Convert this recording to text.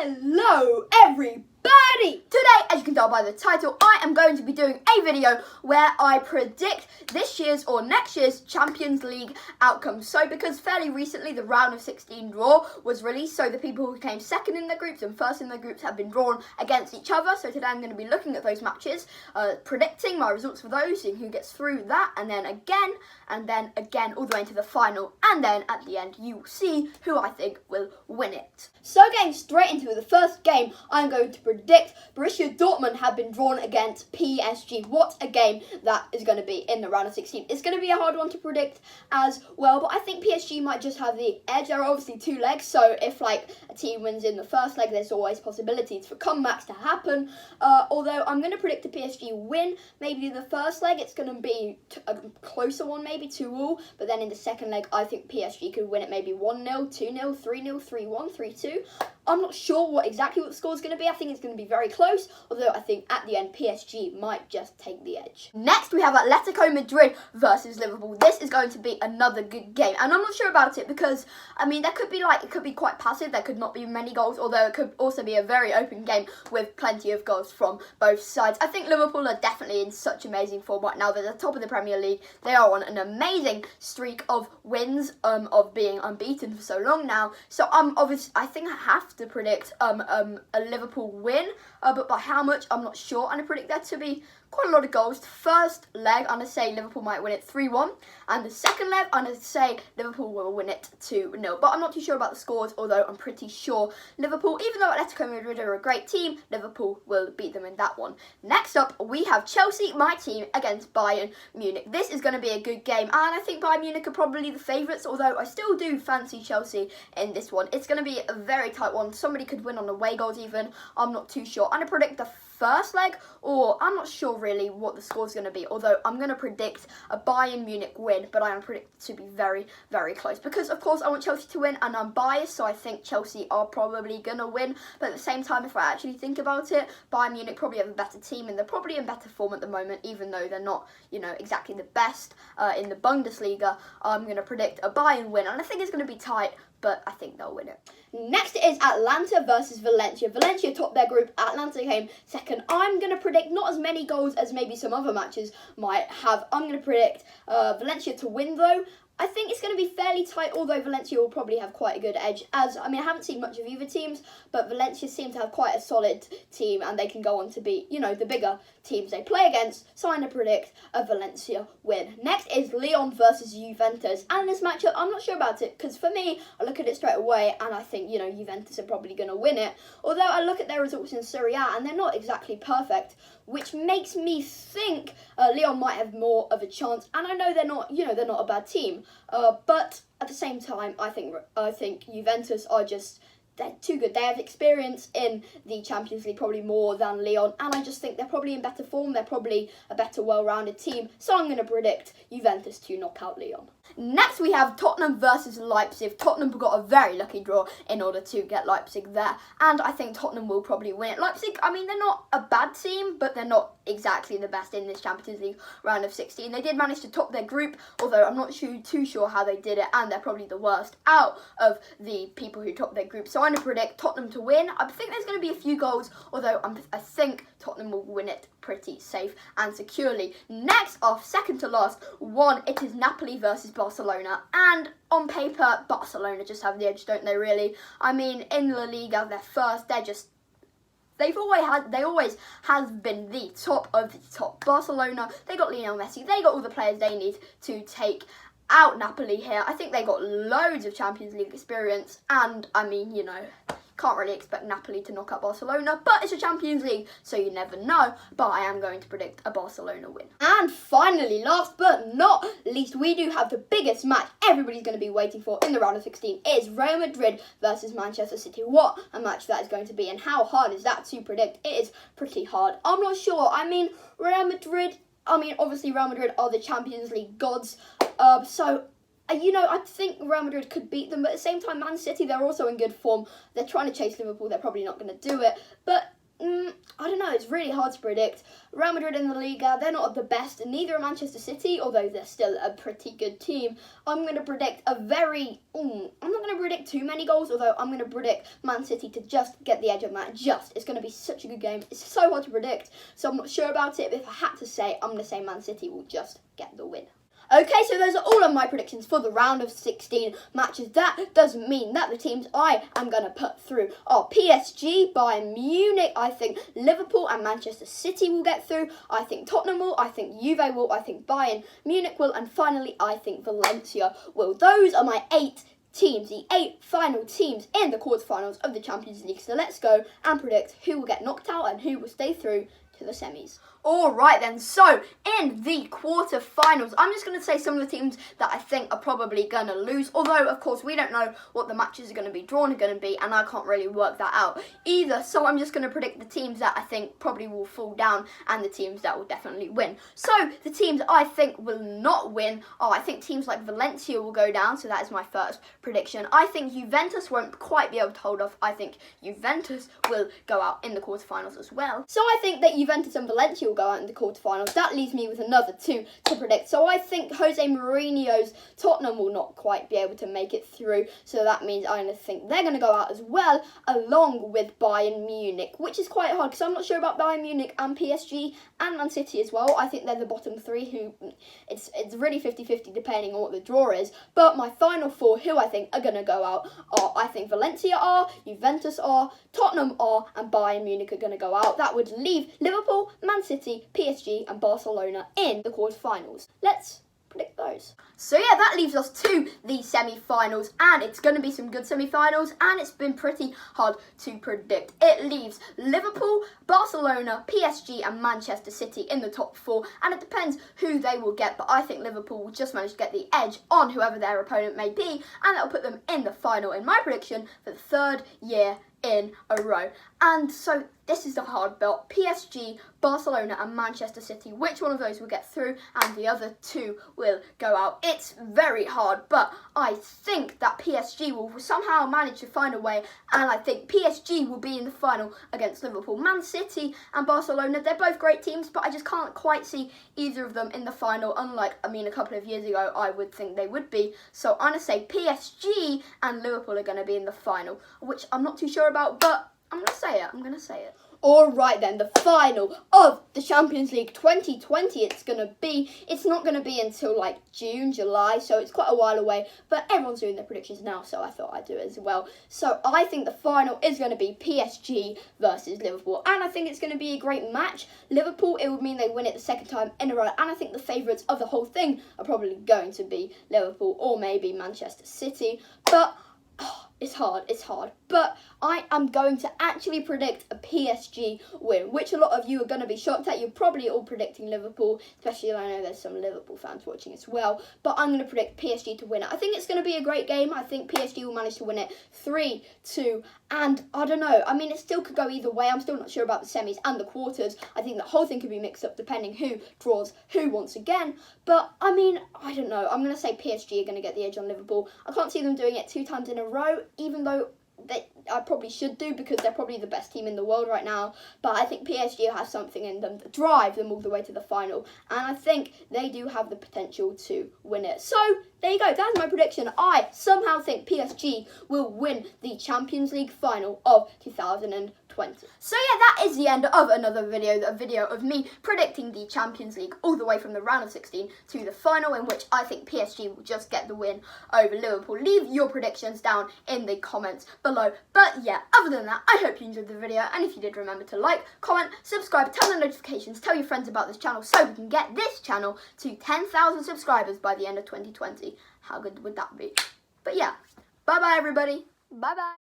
Hello everybody! Today, as you can tell by the title, I am going to be doing a video where I predict this year's or next year's Champions League outcomes. So because fairly recently the round of 16 draw was released, so the people who came second in their groups and first in their groups have been drawn against each other. So today I'm going to be looking at those matches, predicting my results for those, seeing who gets through that, and then again, all the way into the final, and then at the end you will see who I think will win it. So getting straight into the first game, I'm going to predict Borussia Dortmund have been drawn against PSG. What a game that is going to be in the round of 16. It's going to be a hard one to predict as well, but I think PSG might just have the edge. There are obviously two legs, so if like a team wins in the first leg, there's always possibilities for comebacks to happen. Although I'm going to predict a PSG win. Maybe in the first leg it's going to be a closer one, maybe 2-2, but then in the second leg I think PSG could win it maybe 1-0, 2-0, 3-0, 3-1, 3-2. I'm not sure what the score is going to be. I think it's going to be very close, although I think at the end PSG might just take the edge. Next we have Atletico Madrid versus Liverpool. This is going to be another good game, and I'm not sure about it because I mean it could be quite passive. There could not be many goals, although it could also be a very open game with plenty of goals from both sides. I think Liverpool are definitely in such amazing form right now. They're at the top of the Premier League. They are on an amazing streak of wins, of being unbeaten for so long now. So I think I have to predict a Liverpool win, but by how much I'm not sure. And I predict there to be quite a lot of goals. The first leg, I'm going to say Liverpool might win it 3-1, and the second leg, I'm going to say Liverpool will win it 2-0. But I'm not too sure about the scores, although I'm pretty sure Liverpool, even though Atletico Madrid are a great team, Liverpool will beat them in that one. Next up, we have Chelsea, my team, against Bayern Munich. This is going to be a good game, and I think Bayern Munich are probably the favourites, although I still do fancy Chelsea in this one. It's going to be a very tight one. Somebody could win on away goals even. I'm not too sure. I'm going to predict the first leg, or I'm not sure really what the score is going to be, although I'm going to predict a Bayern Munich win, but I am predicting to be very, very close, because of course I want Chelsea to win and I'm biased, so I think Chelsea are probably going to win, but at the same time, if I actually think about it, Bayern Munich probably have a better team and they're probably in better form at the moment, even though they're not, exactly the best in the Bundesliga. I'm going to predict a Bayern win, and I think it's going to be tight, but I think they'll win it. Next is Atlanta versus Valencia. Valencia topped their group, Atlanta came second. I'm going to predict not as many goals as maybe some other matches might have. I'm going to predict Valencia to win though. I think it's going to be fairly tight, although Valencia will probably have quite a good edge. I haven't seen much of either teams, but Valencia seem to have quite a solid team and they can go on to beat, the bigger teams they play against. So I'm going to predict a Valencia win. Next is Lyon versus Juventus. And this matchup, I'm not sure about it because for me, I look at it straight away and I think, Juventus are probably going to win it. Although I look at their results in Serie A and they're not exactly perfect, which makes me think Lyon might have more of a chance. And I know they're not, they're not a bad team. But at the same time, I think Juventus are they're too good. They have experience in the Champions League probably more than Lyon, and I just think they're probably in better form. They're probably a better, well-rounded team. So I'm going to predict Juventus to knock out Lyon. Next, we have Tottenham versus Leipzig. Tottenham got a very lucky draw in order to get Leipzig there, and I think Tottenham will probably win it. Leipzig, they're not a bad team, but they're not exactly the best in this Champions League round of 16. They did manage to top their group, although I'm not too sure how they did it, and they're probably the worst out of the people who topped their group. So I'm going to predict Tottenham to win. I think there's going to be a few goals, although I think Tottenham will win it pretty safe and securely. Next off, second to last one, it is Napoli versus Barcelona, and on paper Barcelona just have the edge, don't they really? In La Liga they're first, they always have been the top of the top. Barcelona, they got Lionel Messi, they got all the players they need to take out Napoli here. I think they got loads of Champions League experience, and can't really expect Napoli to knock out Barcelona, but it's a Champions League, so you never know. But I am going to predict a Barcelona win. And finally, last but not least, we do have the biggest match everybody's going to be waiting for in the round of 16. It is Real Madrid versus Manchester City. What a match that is going to be, and how hard is that to predict? It is pretty hard. I'm not sure. Real Madrid, obviously Real Madrid are the Champions League gods, I think Real Madrid could beat them, but at the same time, Man City, they're also in good form. They're trying to chase Liverpool. They're probably not going to do it. But I don't know, it's really hard to predict. Real Madrid in the Liga, they're not the best, and neither are Manchester City, although they're still a pretty good team. I'm going to predict I'm not going to predict too many goals, although I'm going to predict Man City to just get the edge on that. It's going to be such a good game. It's so hard to predict, so I'm not sure about it, but if I had to say, I'm going to say Man City will just get the win. Okay, so those are all of my predictions for the round of 16 matches. That doesn't mean that the teams I am going to put through are PSG, Bayern Munich, I think Liverpool and Manchester City will get through, I think Tottenham will, I think Juve will, I think Bayern Munich will, and finally I think Valencia will. Those are my 8 teams, the 8 final teams in the quarterfinals of the Champions League. So let's go and predict who will get knocked out and who will stay through to the semis. Alright then, so in the quarterfinals, I'm just going to say some of the teams that I think are probably going to lose, although of course we don't know what the matches are going to be drawn are going to be, and I can't really work that out either, so I'm just going to predict the teams that I think probably will fall down and the teams that will definitely win. So the teams I think will not win are, I think teams like Valencia will go down, so that is my first prediction. I think Juventus won't quite be able to hold off. I think Juventus will go out in the quarterfinals as well. So I think that Juventus and Valencia will go out in the quarterfinals. That leaves me with another 2 to predict. So I think Jose Mourinho's Tottenham will not quite be able to make it through. So that means I think they're going to go out as well, along with Bayern Munich, which is quite hard because I'm not sure about Bayern Munich and PSG and Man City as well. I think they're the bottom 3 who it's really 50-50 depending on what the draw is. But my final 4 who I think are going to go out are, I think Valencia are, Juventus are, Tottenham are, and Bayern Munich are going to go out. That would leave Liverpool, Man City, PSG and Barcelona in the quarterfinals. Let's predict those. So yeah, that leaves us to the semi-finals, and it's going to be some good semi-finals, and it's been pretty hard to predict. It leaves Liverpool, Barcelona, PSG and Manchester City in the top 4, and it depends who they will get, but I think Liverpool will just manage to get the edge on whoever their opponent may be, and that'll put them in the final in my prediction for the 3rd year in a row. And so this is the hard belt. PSG, Barcelona and Manchester City. Which one of those will get through and the other 2 will go out? It's very hard, but I think that PSG will somehow manage to find a way, and I think PSG will be in the final against Liverpool. Man City and Barcelona, they're both great teams, but I just can't quite see either of them in the final, unlike, a couple of years ago I would think they would be. So I'm going to say PSG and Liverpool are going to be in the final, which I'm not too sure about, but I'm going to say it. Alright then, the final of the Champions League 2020 it's not going to be until like June, July, so it's quite a while away, but everyone's doing their predictions now, so I thought I'd do it as well. So I think the final is going to be PSG versus Liverpool, and I think it's going to be a great match. Liverpool, it would mean they win it the 2nd time in a row, and I think the favourites of the whole thing are probably going to be Liverpool or maybe Manchester City, but it's hard, but I am going to actually predict a PSG win, which a lot of you are going to be shocked at. You're probably all predicting Liverpool, especially I know there's some Liverpool fans watching as well, but I'm going to predict PSG to win it. I think it's going to be a great game. I think PSG will manage to win it 3-2, and I don't know, it still could go either way. I'm still not sure about the semis and the quarters. I think the whole thing could be mixed up depending who draws who once again, but I don't know. I'm going to say PSG are going to get the edge on Liverpool. I can't see them doing it 2 times in a row, even though I probably should do because they're probably the best team in the world right now, but I think PSG has something in them to drive them all the way to the final, and I think they do have the potential to win it. So there you go, that's my prediction. I somehow think PSG will win the Champions League final of 2020. So yeah, that is the end of another video, a video of me predicting the Champions League all the way from the round of 16 to the final, in which I think PSG will just get the win over Liverpool. Leave your predictions down in the comments below. But yeah, other than that, I hope you enjoyed the video, and if you did, remember to like, comment, subscribe, turn on notifications, tell your friends about this channel so we can get this channel to 10,000 subscribers by the end of 2020. How good would that be? But yeah, bye bye everybody. Bye bye.